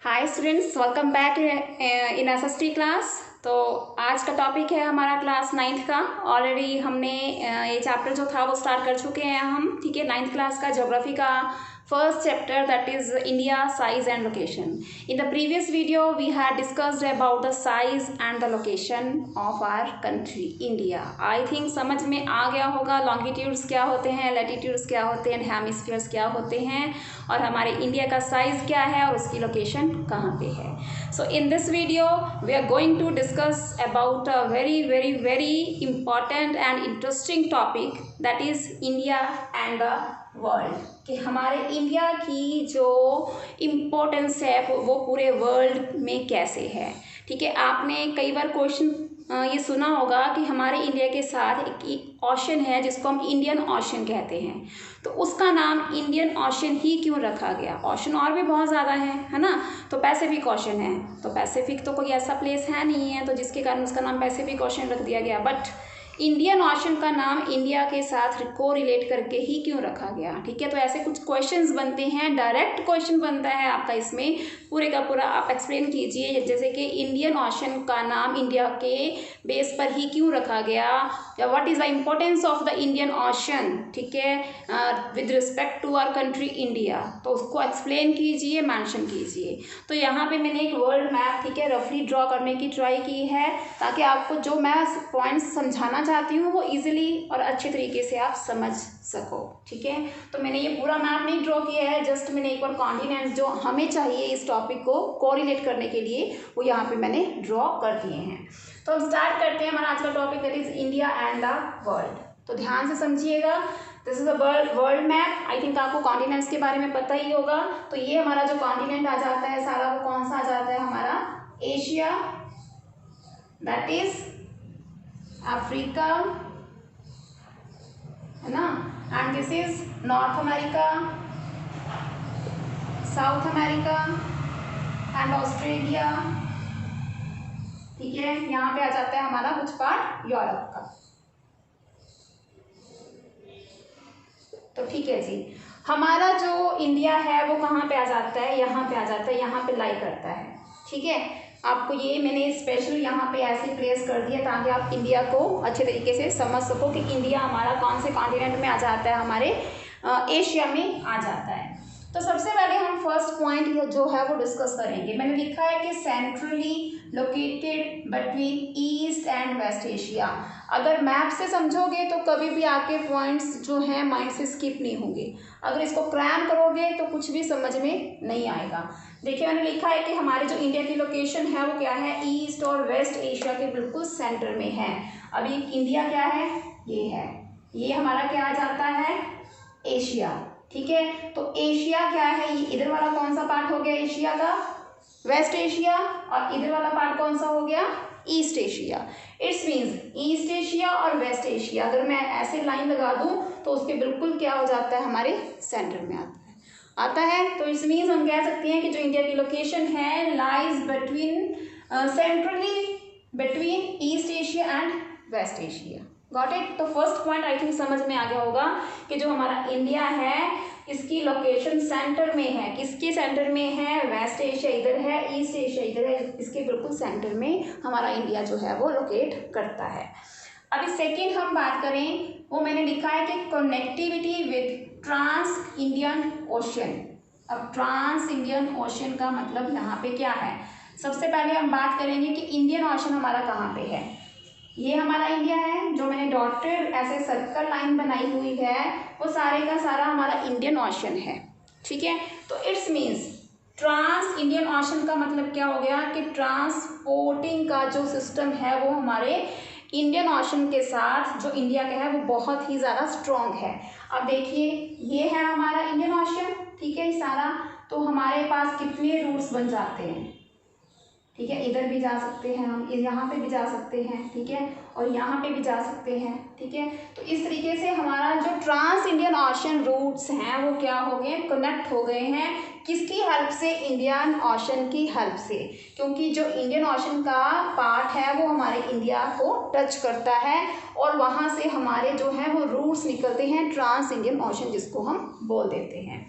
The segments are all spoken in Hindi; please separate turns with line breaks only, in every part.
Hi students, welcome back in SST class. तो आज का टॉपिक है हमारा क्लास 9th का। ऑलरेडी हमने ये चैप्टर जो था वो स्टार्ट कर चुके हैं हम, ठीक है। 9th क्लास का ज्योग्राफी का first chapter, that is India size and location. In the previous video we had discussed about the size and the location of our country India. I think समझ में आ गया होगा longitudes क्या होते हैं, latitudes क्या होते हैं, hemispheres क्या होते हैं और हमारे इंडिया का साइज क्या है और उसकी लोकेशन कहाँ पे है। So in this video we are going to discuss about a very important and interesting topic, that is India and the world, कि हमारे इंडिया की जो इम्पोर्टेंस है वो पूरे वर्ल्ड में कैसे है, ठीक है। आपने कई बार क्वेश्चन ये सुना होगा कि हमारे इंडिया के साथ एक ओशन है जिसको हम इंडियन ओशन कहते हैं, तो उसका नाम इंडियन ओशन ही क्यों रखा गया। ओशन और भी बहुत ज़्यादा है ना। तो पैसिफिक ओशन है, तो पैसिफिक तो कोई ऐसा प्लेस है नहीं है, तो जिसके कारण उसका नाम पैसिफिक ओशन रख दिया गया। बट इंडियन ओशन का नाम इंडिया के साथ को रिलेट करके ही क्यों रखा गया, ठीक है। तो ऐसे कुछ क्वेश्चंस बनते हैं, डायरेक्ट क्वेश्चन बनता है आपका, इसमें पूरे का पूरा आप एक्सप्लेन कीजिए। जैसे कि इंडियन ओशन का नाम इंडिया के बेस पर ही क्यों रखा गया, या what is the importance of the Indian Ocean, ठीक है, with respect to our country India. तो उसको एक्सप्लेन कीजिए, मेंशन कीजिए। तो यहाँ पे मैंने एक वर्ल्ड मैप, ठीक है, रफली ड्रॉ करने की ट्राई की है, ताकि आपको जो मैं पॉइंट्स समझाना चाहती हूँ वो इजीली और अच्छे तरीके से आप समझ सको, ठीक है। तो मैंने ये पूरा मैप नहीं ड्रॉ किया है, जस्ट मैंने एक बार कॉन्टिनेंट्स जो हमें चाहिए इस टॉपिक को कोरिलेट करने के लिए वो यहाँ पे मैंने ड्रॉ कर दिए हैं। तो हम स्टार्ट करते हैं हमारा आज का topic, that is India and the world. तो ध्यान से समझिएगा, this is the world map. I think आपको कॉन्टिनेंट्स के बारे में पता ही होगा। तो ये हमारा जो कॉन्टिनेंट आ जाता है सारा, वो कौन सा आ जाता है हमारा, एशिया, दैट इज अफ्रीका, है ना, and this is north America, south America and Australia, ठीक है। यहाँ पे आ जाता है हमारा कुछ पार्ट यूरोप का। तो ठीक है जी, हमारा जो इंडिया है वो कहाँ पे आ जाता है, यहाँ पे आ जाता है, यहाँ पे लाई करता है, ठीक है। आपको ये मैंने स्पेशल यहाँ पे ऐसे प्लेस कर दिया ताकि आप इंडिया को अच्छे तरीके से समझ सको कि इंडिया हमारा कौन से कॉन्टिनेंट में आ जाता है, हमारे एशिया में आ जाता है। तो सबसे पहले हम फर्स्ट पॉइंट जो है वो डिस्कस करेंगे। मैंने लिखा है कि centrally located between east and west Asia. अगर मैप से समझोगे तो कभी भी आपके पॉइंट्स जो हैं माइंड से स्किप नहीं होंगे। अगर इसको क्रैम करोगे तो कुछ भी समझ में नहीं आएगा। देखिए मैंने लिखा है कि हमारे जो इंडिया की लोकेशन है वो क्या है, ईस्ट और वेस्ट एशिया के बिल्कुल सेंटर में है। अभी इंडिया क्या है, ये है, ये हमारा क्या आ जाता है, एशिया, ठीक है। तो एशिया क्या है, ये इधर वाला कौन सा पार्ट हो गया एशिया का, वेस्ट एशिया, और इधर वाला पार्ट कौन सा हो गया, east Asia. It's means east Asia और वेस्ट एशिया अगर मैं ऐसे लाइन लगा दूं तो उसके बिल्कुल क्या हो जाता है, हमारे सेंटर में आता है। तो इट्स मीन्स हम कह सकते हैं कि जो इंडिया की लोकेशन है lies between centrally between east Asia and west Asia. Got it. तो फर्स्ट पॉइंट आई थिंक समझ में आ गया होगा कि जो हमारा इंडिया है इसकी लोकेशन सेंटर में है। किसके सेंटर में है, वेस्ट एशिया इधर है, ईस्ट एशिया इधर है, इसके बिल्कुल सेंटर में हमारा इंडिया जो है वो लोकेट करता है। अभी सेकेंड हम बात करें, वो मैंने लिखा है कि connectivity with trans Indian Ocean. अब ट्रांस इंडियन ओशन का मतलब यहाँ पे क्या है, सबसे पहले हम बात करेंगे कि इंडियन ओशन हमारा कहाँ पे है। ये हमारा इंडिया है, जो मैंने डॉटेड ऐसे सर्कल लाइन बनाई हुई है वो सारे का सारा हमारा इंडियन ओशन है, ठीक है। तो it's means trans Indian Ocean का मतलब क्या हो गया कि ट्रांसपोर्टिंग का जो सिस्टम है वो हमारे इंडियन ओशन के साथ जो इंडिया का है वो बहुत ही ज़्यादा स्ट्रॉन्ग है। अब देखिए ये है हमारा इंडियन ओशन, ठीक है, सारा। तो हमारे पास कितने रूट्स बन जाते हैं, ठीक है, इधर भी जा सकते हैं हम, यहाँ पे भी जा सकते हैं, ठीक है, और यहाँ पे भी जा सकते हैं, ठीक है। तो इस तरीके से हमारा जो ट्रांस इंडियन ओशन रूट्स हैं वो क्या हो गए, कनेक्ट हो गए हैं। किसकी हेल्प से, इंडियन ओशन की हेल्प से, क्योंकि जो इंडियन ओशन का पार्ट है वो हमारे इंडिया को टच करता है और वहाँ से हमारे जो है वो रूट्स निकलते हैं ट्रांस इंडियन ओशन जिसको हम बोल देते हैं।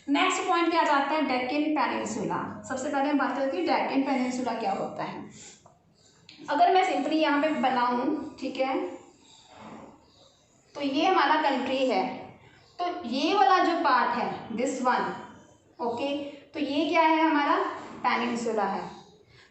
नेक्स्ट पॉइंट क्या जाता है, डेक्कन पेनिनसुला। सबसे पहले हम बात करते हैं डेक्कन पेनिनसुला क्या होता है। अगर मैं सिंपली यहाँ पे बनाऊँ, ठीक है, तो ये हमारा कंट्री है, तो ये वाला जो पार्ट है दिस वन, ओके, तो ये क्या है हमारा पेनिनसुला है।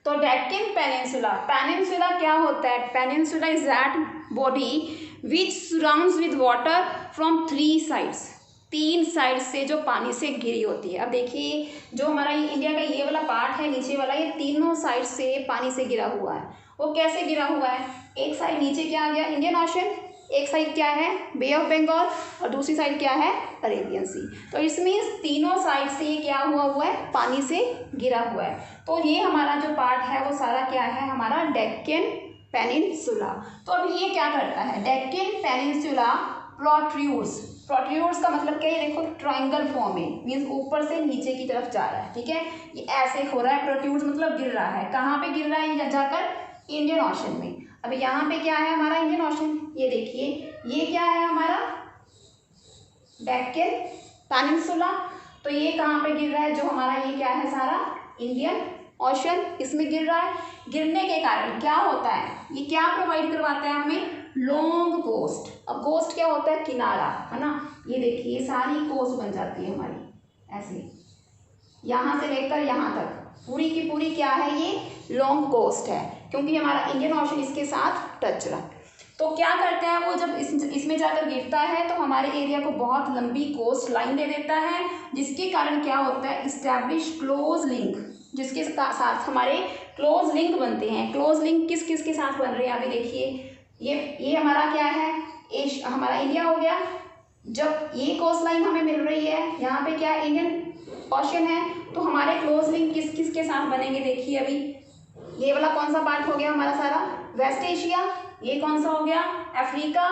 तो डेक्कन पेनिनसुला, पेनिनसुला क्या होता है, peninsula is that body which surrounds with water from 3 sides, 3 side से जो पानी से घिरी होती है। अब देखिए जो हमारा इंडिया का ये वाला पार्ट है नीचे वाला, ये तीनों साइड से पानी से घिरा हुआ है। वो कैसे घिरा हुआ है, एक साइड नीचे क्या आ गया इंडियन ओशन, एक साइड क्या है बे ऑफ बंगाल, और दूसरी साइड क्या है अरेबियन सी। तो इट्स मीन्स तीनों साइड से ये क्या हुआ है, पानी से घिरा हुआ है। तो ये हमारा जो पार्ट है वो सारा क्या है हमारा डेक्कन पेनिनसुला। तो अब ये क्या करता है, डेक्कन पेनिनसुला प्रोट्रूड्स, प्रोट्रूड्स का मतलब क्या है, देखो ट्रायंगल फॉर्म में, मीन्स ऊपर से नीचे की तरफ जा रहा है, ठीक है, ये ऐसे हो रहा है, प्रोट्रूड्स मतलब गिर रहा है। कहाँ पे गिर रहा है, ये जाकर इंडियन ओशन में। अब यहाँ पे क्या है हमारा इंडियन ओशन, ये देखिए ये क्या है हमारा डेक्कन पेनिनसुला। तो ये कहाँ पे गिर रहा है, जो हमारा ये क्या है सारा इंडियन ओशन, इसमें गिर रहा है। गिरने के कारण क्या होता है, ये क्या प्रोवाइड करवाता है हमें, लॉन्ग कोस्ट। अब कोस्ट क्या होता है, किनारा, है ना, ये देखिए ये सारी कोस्ट बन जाती है हमारी ऐसे, यहाँ से लेकर यहाँ तक पूरी की पूरी क्या है, ये लॉन्ग कोस्ट है, क्योंकि हमारा इंडियन ओशन इसके साथ टच रहा। तो क्या करते हैं वो, जब इसमें जाकर गिरता है तो हमारे एरिया को बहुत लंबी कोस्ट लाइन दे देता है, जिसके कारण क्या होता है, इस्टेब्लिश क्लोज लिंक, जिसके साथ हमारे क्लोज लिंक बनते हैं। क्लोज लिंक किस किस के साथ बन रहे हैं, अभी देखिए ये हमारा क्या है, हमारा इंडिया हो गया। जब ये कोस्ट लाइन हमें मिल रही है, यहाँ पे क्या इंडियन ओशन है, तो हमारे क्लोज लिंक किस किस के साथ बनेंगे, देखिए अभी ये वाला कौन सा पार्ट हो गया हमारा सारा वेस्ट एशिया, ये कौन सा हो गया अफ्रीका,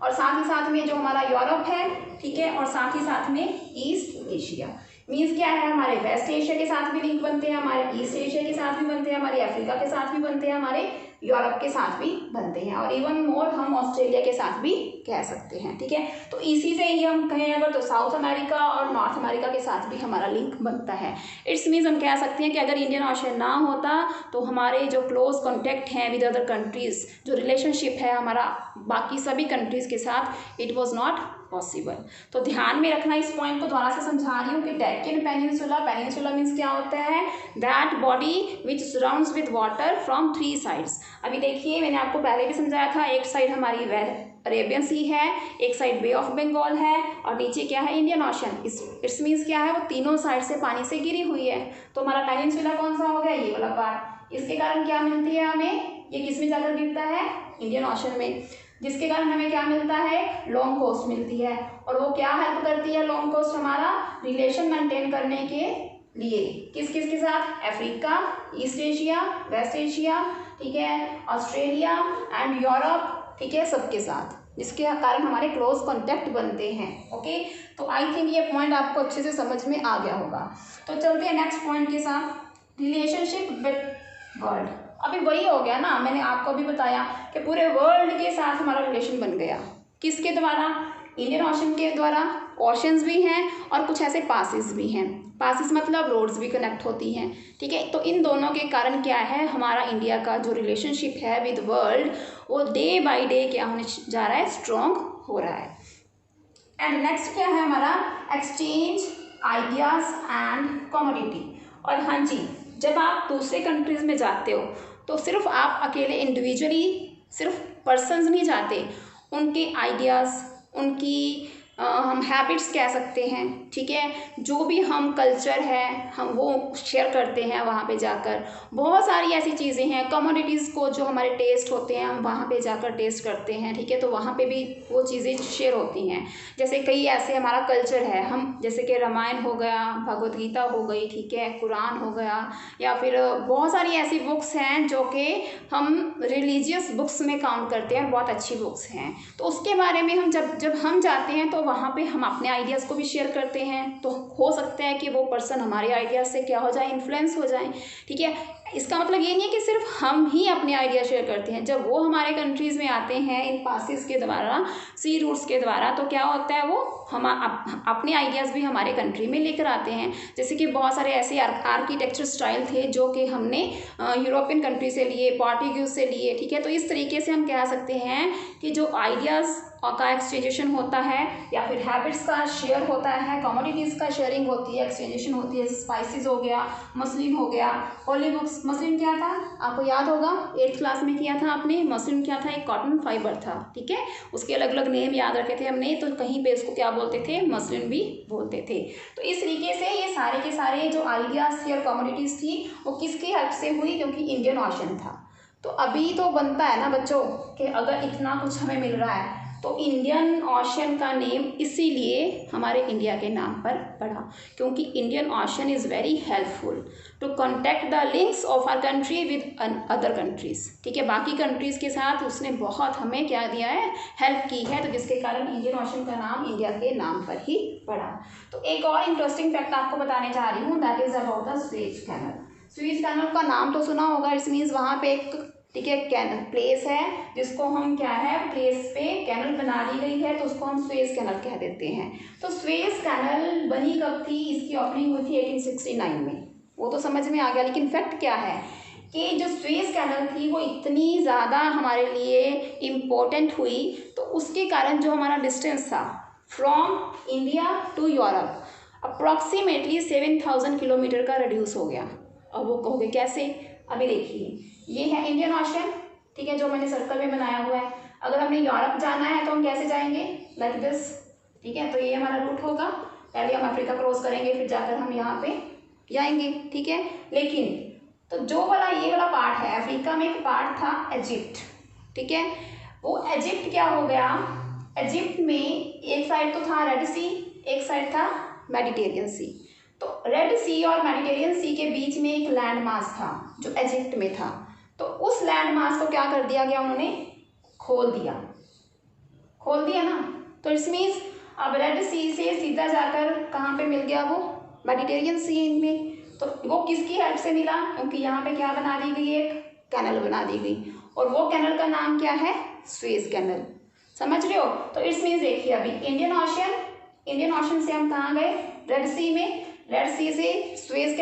और साथ ही साथ में जो हमारा यूरोप है, ठीक है, और साथ ही साथ में ईस्ट एशिया। मीन्स क्या है, हमारे वेस्ट एशिया के साथ भी लिंक बनते हैं, हमारे ईस्ट एशिया के साथ भी बनते हैं, हमारे अफ्रीका के साथ भी बनते हैं, हमारे यूरोप के साथ भी बनते हैं, और इवन मोर हम ऑस्ट्रेलिया के साथ भी कह सकते हैं, ठीक है। तो इसी से ही हम कहें अगर तो साउथ अमेरिका और नॉर्थ अमेरिका के साथ भी हमारा लिंक बनता है। इट्स मीन्स हम कह सकते हैं कि अगर इंडियन ओशन ना होता तो हमारे जो क्लोज कॉन्टेक्ट हैं विद अदर कंट्रीज, जो रिलेशनशिप है हमारा बाकी सभी कंट्रीज के साथ, इट वॉज नॉट पॉसिबल। तो ध्यान में रखना, इस पॉइंट को दोबारा से समझा रही हूँ कि डेक्कन पेनिनसुला, पेनिनसुला मीन्स क्या होता है, that body which surrounds with water from 3 sides. अभी देखिए मैंने आपको पहले भी समझाया था, एक साइड हमारी अरेबियन सी है, एक साइड बे ऑफ बंगाल है, और नीचे क्या है इंडियन ओशन। इट्स मीन्स क्या है, वो तीनों साइड से पानी से घिरी हुई है। तो हमारा पेनिनसुला कौन सा हो गया, ये वाला पार्ट। इसके कारण क्या मिलती है हमें, ये किस में जाकर गिरता है इंडियन ओशन में, जिसके कारण हमें क्या मिलता है, लॉन्ग कोस्ट मिलती है। और वो क्या हेल्प करती है लॉन्ग कोस्ट, हमारा रिलेशन मेंटेन करने के लिए किस किस के साथ, Africa, east Asia, west Asia, ठीक है, ऑस्ट्रेलिया एंड यूरोप, ठीक है, सबके साथ, जिसके कारण हमारे क्लोज कॉन्टेक्ट बनते हैं। ओके, तो आई थिंक ये पॉइंट आपको अच्छे से समझ में आ गया होगा। तो चलते हैं नेक्स्ट पॉइंट के साथ, रिलेशनशिप विद वर्ल्ड। अभी वही हो गया ना, मैंने आपको भी बताया कि पूरे वर्ल्ड के साथ हमारा रिलेशन बन गया, किसके द्वारा, इंडियन ओशन के द्वारा। ओशंस भी हैं और कुछ ऐसे पासिस भी हैं, पासिस मतलब रोड्स भी कनेक्ट होती हैं, ठीक है। तो इन दोनों के कारण क्या है, हमारा इंडिया का जो रिलेशनशिप है विद वर्ल्ड वो डे बाय डे क्या होने जा रहा है, स्ट्रॉन्ग हो रहा है। एंड नेक्स्ट क्या है हमारा, एक्सचेंज आइडियाज़ एंड कमोडिटी। और हाँ जी, जब आप दूसरे कंट्रीज़ में जाते हो तो सिर्फ आप अकेले इंडिविजुअली सिर्फ पर्सन्स नहीं जाते, उनके आइडियाज़, उनकी हम हैबिट्स कह सकते हैं, ठीक है, जो भी हम कल्चर है हम वो शेयर करते हैं वहाँ पे जाकर। बहुत सारी ऐसी चीज़ें हैं, कमोडिटीज़ को जो हमारे टेस्ट होते हैं हम वहाँ पे जाकर टेस्ट करते हैं, ठीक है, तो वहाँ पे भी वो चीज़ें शेयर होती हैं। जैसे कई ऐसे हमारा कल्चर है, हम जैसे कि रामायण हो गया, भगवद गीता हो गई, ठीक है, कुरान हो गया, या फिर बहुत सारी ऐसी बुक्स हैं जो कि हम रिलीजियस बुक्स में काउंट करते हैं, बहुत अच्छी बुक्स हैं। तो उसके बारे में हम जब हम जाते हैं तो वहाँ पे हम अपने आइडियाज़ को भी शेयर करते हैं। तो हो सकता है कि वो पर्सन हमारे आइडियाज़ से क्या हो जाए, इन्फ्लुएंस हो जाए, ठीक है। इसका मतलब ये नहीं है कि सिर्फ हम ही अपने आइडिया शेयर करते हैं। जब वो हमारे कंट्रीज़ में आते हैं इन पासिस के द्वारा, सी रूट्स के द्वारा, तो क्या होता है, वो हम अपने आइडियाज़ भी हमारे कंट्री में लेकर आते हैं। जैसे कि बहुत सारे ऐसे आर्किटेक्चर स्टाइल थे जो कि हमने यूरोपियन कंट्री से लिए, पोर्टुगीज से लिए, ठीक है। तो इस तरीके से हम कह सकते हैं कि जो आइडियाज़ का एक्सचेंजेशन होता है या फिर हैबिट्स का शेयर होता है, कमोडिटीज़ का शेयरिंग होती है, एक्सचेंजेशन होती है। स्पाइसेस हो गया, मसलिन हो गया, होली बुक्स। मसलिन क्या था, आपको याद होगा 8th क्लास में किया था आपने। मसलिन क्या था, एक कॉटन फाइबर था, ठीक है। उसके अलग अलग नेम याद रखे थे हमने, तो कहीं पे उसको क्या बोलते थे, मसलिन भी बोलते थे। तो इस तरीके से ये सारे के सारे जो आइडियाज़ थी और कमोडिटीज़ थी वो किसकी हेल्प से हुई, क्योंकि इंडियन ओशन था। तो अभी तो बनता है ना बच्चों कि अगर इतना कुछ हमें मिल रहा है तो इंडियन ओशन का नेम इसीलिए हमारे इंडिया के नाम पर पड़ा, क्योंकि Indian Ocean is very helpful to contact the links of our country with other countries, ठीक है। बाकी कंट्रीज़ के साथ उसने बहुत हमें क्या दिया है, हेल्प की है। तो जिसके कारण इंडियन ओशन का नाम इंडिया के नाम पर ही पड़ा। तो एक और इंटरेस्टिंग फैक्ट आपको बताने जा रही हूँ, that is about the Suez canal. Suez canal का नाम तो सुना होगा, इट्स मीन्स वहाँ पे एक, ठीक है, कैनल प्लेस है जिसको हम क्या है, प्लेस पे कैनल बना दी गई है, तो उसको हम स्वेज कैनल कह देते हैं। तो स्वेज कैनल बनी कब थी, इसकी ओपनिंग हुई थी 1869 में, वो तो समझ में आ गया। लेकिन फैक्ट क्या है कि जो स्वेज कैनल थी वो इतनी ज़्यादा हमारे लिए इम्पोर्टेंट हुई, तो उसके कारण जो हमारा डिस्टेंस था from India to Europe approximately 7000 kilometre का रिड्यूस हो गया। अब वो कहोगे कैसे, अभी देखिए, ये है इंडियन ओशन, ठीक है, जो मैंने सर्कल में बनाया हुआ है। अगर हमने यूरोप जाना है तो हम कैसे जाएंगे, लाइक दिस, ठीक है। तो ये हमारा रूट होगा, पहले हम अफ्रीका क्रॉस करेंगे, फिर जाकर हम यहाँ पे जाएंगे, ठीक है। लेकिन तो जो वाला ये वाला पार्ट है, अफ्रीका में एक पार्ट था इजिप्ट, ठीक है। वो इजिप्ट क्या हो गया, इजिप्ट में एक साइड तो था रेड सी, एक साइड था मेडिटेरियन सी। तो रेड सी और मेडिटेरियन सी के बीच में एक लैंड मास था जो इजिप्ट में था। तो उस लैंड मास को क्या कर दिया गया, उन्होंने खोल दिया ना। तो इट्स मीन्स अब रेड सी से सीधा जाकर कहाँ पे मिल गया, वो मेडिटेरियन सी में। तो वो किसकी हेल्प से मिला, क्योंकि यहाँ पे क्या बना दी गई, एक कैनल बना दी गई, और वो कैनल का नाम क्या है, स्वेज कैनल। समझ रहे हो। तो इट्स मीन्स देखिए, अभी इंडियन ओशन से हम कहाँ गए, रेड सी में, रेड सी से स्वेज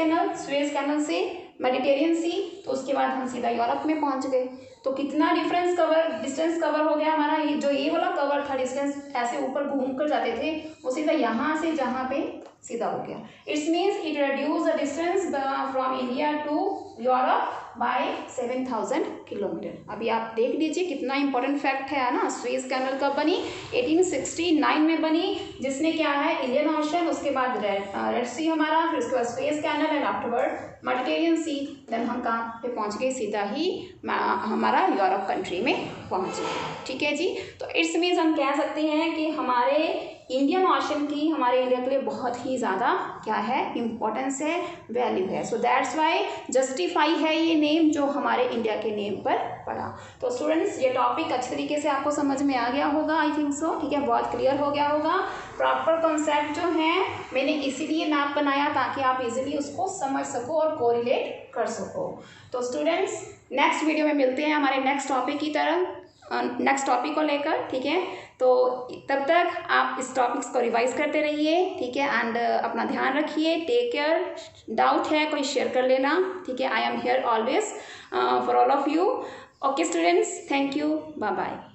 कैनल से मेडिटेरियन सी, तो उसके बाद हम सीधा यूरोप में पहुंच गए। तो कितना डिस्टेंस कवर हो गया हमारा, ये जो ये वाला कवर था डिस्टेंस, ऐसे ऊपर घूम कर जाते थे, वो सीधा यहाँ से जहाँ पे सीधा हो गया। It's means it reduce the distance from India to Europe by 7000 kilometre. अभी आप देख लीजिए कितना इंपॉर्टेंट फैक्ट है ना। स्वेज कैनल कब बनी, 1869 में बनी, जिसने क्या है, इंडियन ओशन, उसके बाद रेड सी हमारा, फिर उसके बाद Suez canal and afterward Mediterranean sea. Then हम कहाँ पे पहुँच गए, सीधा ही हमारा यूरोप कंट्री में पहुँच गए, ठीक है जी। तो इट्स मीन्स हम कह सकते हैं कि हमारे इंडियन ओशन की हमारे इंडिया के लिए बहुत ही ज़्यादा क्या है, इम्पोर्टेंस है, वैल्यू है। सो दैट्स वाई जस्टिफाई है ये नेम जो हमारे इंडिया के नेम पर पड़ा। तो स्टूडेंट्स ये टॉपिक अच्छी तरीके से आपको समझ में आ गया होगा, आई थिंक सो, ठीक है, बहुत क्लियर हो गया होगा। प्रॉपर कॉन्सेप्ट जो है मैंने इसीलिए मैप बनाया ताकि आप इजीली उसको समझ सको और कोरिलेट कर सको। तो स्टूडेंट्स नेक्स्ट वीडियो में मिलते हैं हमारे नेक्स्ट टॉपिक की तरह, नेक्स्ट टॉपिक को लेकर, ठीक है। तो तब तक आप इस टॉपिक्स को रिवाइज करते रहिए, ठीक है, एंड अपना ध्यान रखिए, टेक केयर। डाउट है कोई शेयर कर लेना, ठीक है। I am here always for all of you. Okay students, thank you, bye bye.